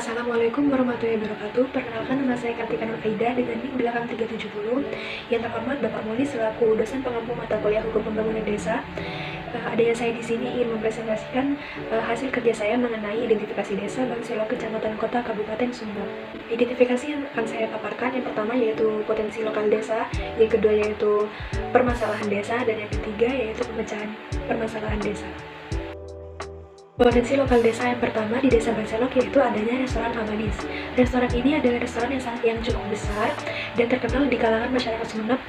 Assalamualaikum warahmatullahi wabarakatuh. Perkenalkan, nama saya Kartika Nurfaida dengan NIK belakang 370. Yang terhormat Bapak Moli selaku dosen pengampu mata kuliah Hukum Pembangunan Desa. Adanya saya di sini ingin mempresentasikan hasil kerja saya mengenai identifikasi desa Bangselok, kecamatan, kota, kabupaten Sumbar. Identifikasi yang akan saya paparkan yang pertama yaitu potensi lokal desa, yang kedua yaitu permasalahan desa, dan yang ketiga yaitu pemecahan permasalahan desa. Potensi lokal desa yang pertama di Desa Bangselok yaitu adanya restoran Amanis. Restoran ini adalah restoran yang cukup besar dan terkenal di kalangan masyarakat Sumeneb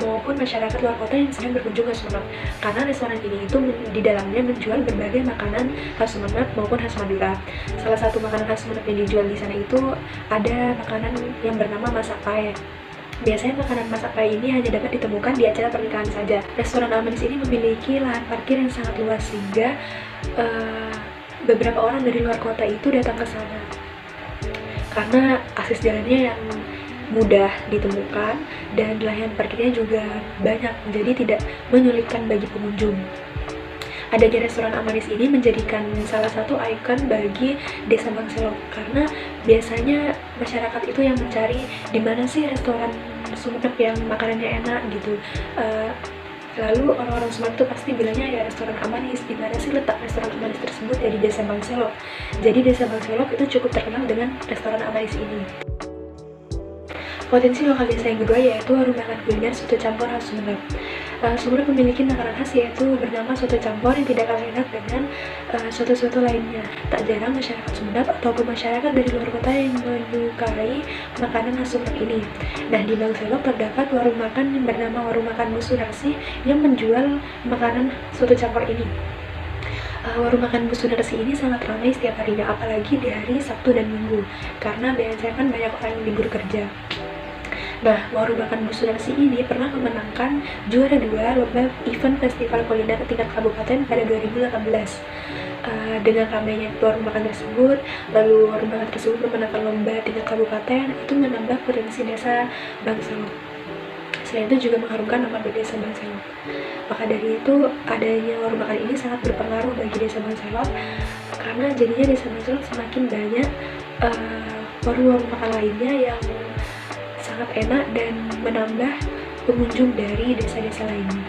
maupun masyarakat luar kota yang sedang berkunjung ke Sumeneb. Karena restoran ini itu di dalamnya menjual berbagai makanan khas Sumeneb maupun khas Madura. Salah satu makanan khas Sumeneb yang dijual di sana itu ada makanan yang bernama masak pae. Biasanya makanan masak pae ini hanya dapat ditemukan di acara pernikahan saja. Restoran Amanis ini memiliki lahan parkir yang sangat luas sehingga beberapa orang dari luar kota itu datang ke sana karena akses jalannya yang mudah ditemukan dan lahan parkirnya juga banyak, jadi tidak menyulitkan bagi pengunjung. Adanya restoran Amanis ini menjadikan salah satu ikon bagi Desa Bangselok karena biasanya masyarakat itu yang mencari di mana sih restoran Sumeneb yang makanannya enak gitu. Lalu orang-orang Sumeneb itu pasti bilangnya ya restoran Amanis. Di mana sih letak restoran Amanis tersebut? Ya di Desa Bangselok. Jadi Desa Bangselok itu cukup terkenal dengan restoran Amanis ini. Potensi lokal desa yang kedua yaitu warung makan kuliner soto campur khas Sumeneb. Sumeneb memiliki makanan khas yaitu bernama soto campur yang tidak kalah enak dengan soto-soto lainnya. Tak jarang masyarakat Sumeneb ataupun masyarakat dari luar kota yang menyukai makanan khas Sumeneb ini. Nah, di Bangselok terdapat warung makan yang bernama Warung Makan Bu Sunarsi yang menjual makanan soto campur ini. Warung makan Bu Sunarsi ini sangat ramai setiap harinya, apalagi di hari Sabtu dan Minggu, karena biasanya kan banyak orang yang libur kerja. Nah, warung makan Bu Sunarsi ini pernah memenangkan juara 2 lomba event festival kuliner tingkat kabupaten pada 2018. Dengan ramainya warung makan tersebut, lalu warung makan tersebut memenangkan lomba tingkat kabupaten, itu menambah potensi desa Bangselok. Selain itu juga mengharumkan nama desa Bangselok. Maka dari itu, adanya warung makan ini sangat berpengaruh bagi desa Bangselok karena jadinya desa Bangselok semakin banyak warung-warung makan lainnya yang sangat enak dan menambah pengunjung dari desa-desa lainnya.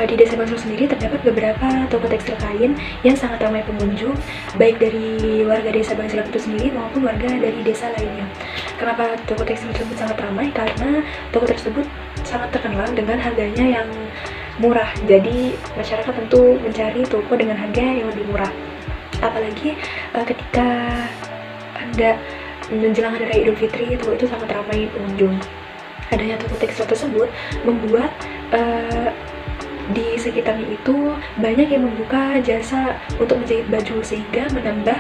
Di Desa Bangselok sendiri terdapat beberapa toko tekstil kain yang sangat ramai pengunjung, baik dari warga Desa Bangselok itu sendiri maupun warga dari desa lainnya. Kenapa toko tekstil tersebut sangat ramai? Karena toko tersebut sangat terkenal dengan harganya yang murah. Jadi masyarakat tentu mencari toko dengan harga yang lebih murah. Apalagi ketika Anda menjelang hari raya Idul Fitri itu sangat ramai pengunjung. Adanya toko tekstil tersebut membuat di sekitarnya itu banyak yang membuka jasa untuk menjahit baju sehingga menambah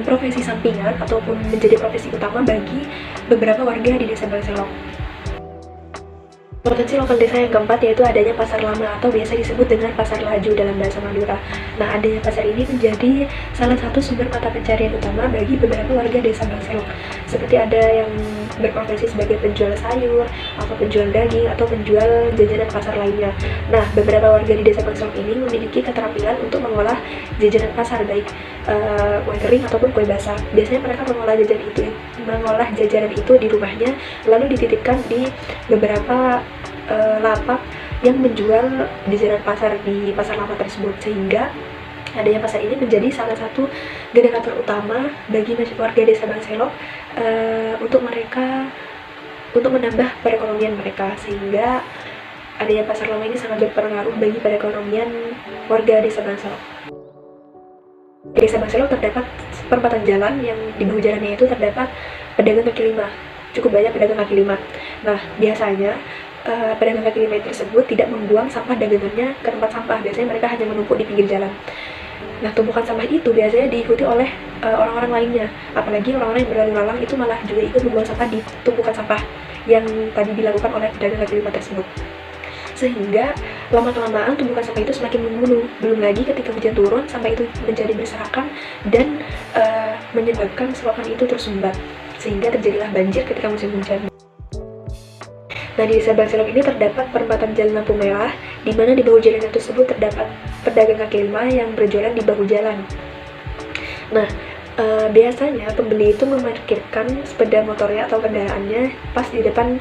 profesi sampingan ataupun menjadi profesi utama bagi beberapa warga di Desa Bangselok. Potensi lokal desa yang keempat yaitu adanya pasar lama atau biasa disebut dengan pasar laju dalam bahasa Madura. Nah, adanya pasar ini menjadi salah satu sumber mata pencarian utama bagi beberapa warga Desa Bangselok. Seperti ada yang berprofesi sebagai penjual sayur, atau penjual daging, atau penjual jajanan pasar lainnya. Nah, beberapa warga di Desa Bangselok ini memiliki keterampilan untuk mengolah jajanan pasar, baik kue kering ataupun kue basah. Biasanya mereka mengolah jajanan itu di rumahnya, lalu dititipkan di beberapa lapak yang menjual jajanan pasar di pasar lama tersebut, sehingga adanya pasar ini menjadi salah satu generator utama bagi warga Desa Bangselok untuk menambah perekonomian mereka, sehingga adanya pasar lama ini sangat berpengaruh bagi perekonomian warga Desa Bangselok. Di Desa Bangselok terdapat perempatan jalan yang di bahu jalannya itu terdapat pedagang kaki lima, cukup banyak pedagang kaki lima. Nah, biasanya pedagang kaki lima tersebut tidak membuang sampah dagangannya ke tempat sampah. Biasanya mereka hanya menumpuk di pinggir jalan. Nah, tumpukan sampah itu biasanya diikuti oleh orang-orang lainnya. Apalagi orang-orang yang berlalu lalang itu malah juga ikut membuang sampah di tumpukan sampah yang tadi dilakukan oleh pedagang kaki lima tersebut. Sehingga lama-kelamaan tumpukan sampah itu semakin menggunung. Belum lagi ketika hujan turun, sampah itu menjadi berserakan dan menyebabkan selokan itu tersumbat, sehingga terjadilah banjir ketika musim hujan. Nah, di Desa Bangselok ini terdapat perempatan jalan lampu merah, di mana di bahu jalan tersebut terdapat pedagang kaki lima yang berjualan di bahu jalan. Nah, biasanya pembeli itu memarkirkan sepeda motornya atau kendaraannya pas di depan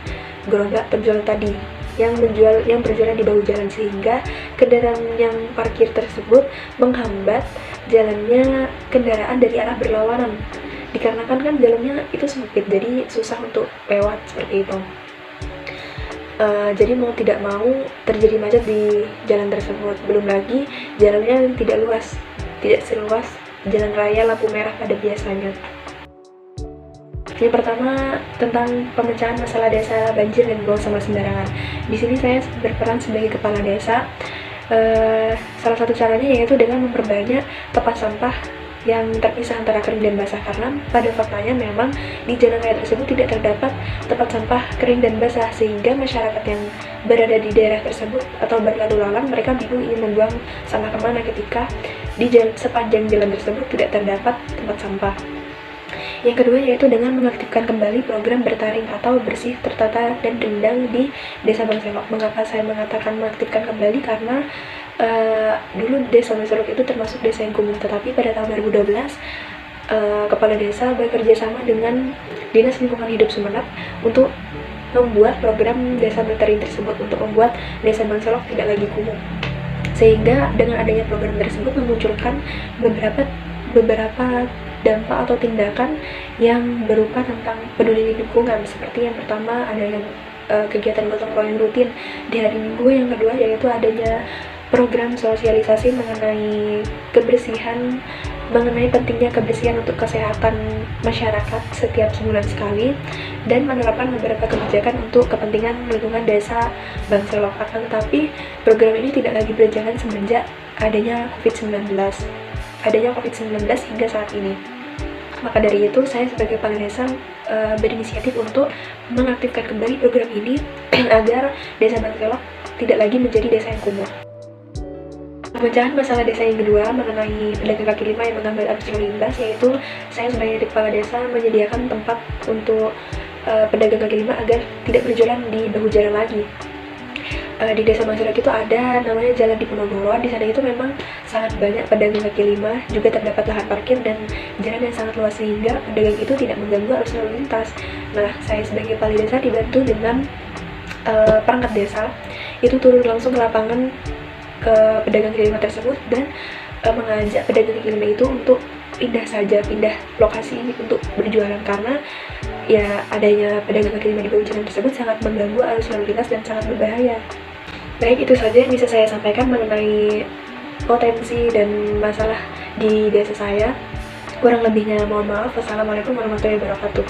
gerobak penjual tadi yang berjualan di bahu jalan, sehingga kendaraan yang parkir tersebut menghambat jalannya kendaraan dari arah berlawanan, dikarenakan kan jalannya itu sempit, jadi susah untuk lewat seperti itu. Jadi mau tidak mau terjadi macet di jalan tersebut. Belum lagi jalannya tidak seluas jalan raya lampu merah pada biasanya. Yang pertama, tentang pemecahan masalah desa banjir dan buang sampah sembarangan. Di sini saya berperan sebagai kepala desa. Salah satu caranya yaitu dengan memperbanyak tempat sampah yang terpisah antara kering dan basah, karena pada faktanya memang di jalan raya tersebut tidak terdapat tempat sampah kering dan basah, sehingga masyarakat yang berada di daerah tersebut atau berlalu lalang mereka bingung ingin membuang sampah kemana ketika di sepanjang jalan tersebut tidak terdapat tempat sampah. Yang kedua yaitu dengan mengaktifkan kembali program bertaring atau bersih, tertata, dan rindang di Desa Bangselok. Mengapa saya mengatakan mengaktifkan kembali? Karena dulu Desa Bangselok itu termasuk desa yang kumuh, tetapi pada tahun 2012 Kepala Desa bekerja sama dengan Dinas Lingkungan Hidup Sumeneb untuk membuat program Desa Bertaring tersebut untuk membuat Desa Bangselok tidak lagi kumuh. Sehingga dengan adanya program tersebut memunculkan beberapa dampak atau tindakan yang berupa tentang peduli lingkungan, seperti yang pertama adanya kegiatan gotong royong rutin di hari Minggu, yang kedua yaitu adanya program sosialisasi mengenai kebersihan, mengenai pentingnya kebersihan untuk kesehatan masyarakat setiap sebulan sekali, dan menerapkan beberapa kebijakan untuk kepentingan lingkungan Desa Bangselok. Akan tetapi program ini tidak lagi berjalan semenjak adanya COVID-19 hingga saat ini. Maka dari itu saya sebagai kepala desa berinisiatif untuk mengaktifkan kembali program ini agar Desa Bangselok tidak lagi menjadi desa yang kumuh. Pemecahan masalah desa yang kedua mengenai pedagang kaki lima yang menghambat arus lalu lintas, yaitu saya sebagai kepala desa menyediakan tempat untuk pedagang kaki lima agar tidak berjualan di bahu jalan lagi. Di Desa Bangselok itu ada namanya Jalan Diponegoro. Di sana itu memang sangat banyak pedagang kaki lima, juga terdapat lahan parkir dan jalan yang sangat luas, sehingga pedagang itu tidak mengganggu arus lalu lintas. Nah, saya sebagai kepala desa dibantu dengan perangkat desa itu turun langsung ke lapangan ke pedagang kaki lima tersebut dan mengajak pedagang kaki lima itu untuk pindah lokasi untuk berjualan, karena ya adanya pedagang kaki lima di bahu jalan tersebut sangat mengganggu arus lalu lintas dan sangat berbahaya. Baik, itu saja yang bisa saya sampaikan mengenai potensi dan masalah di desa saya. Kurang lebihnya mohon maaf. Wassalamualaikum warahmatullahi wabarakatuh.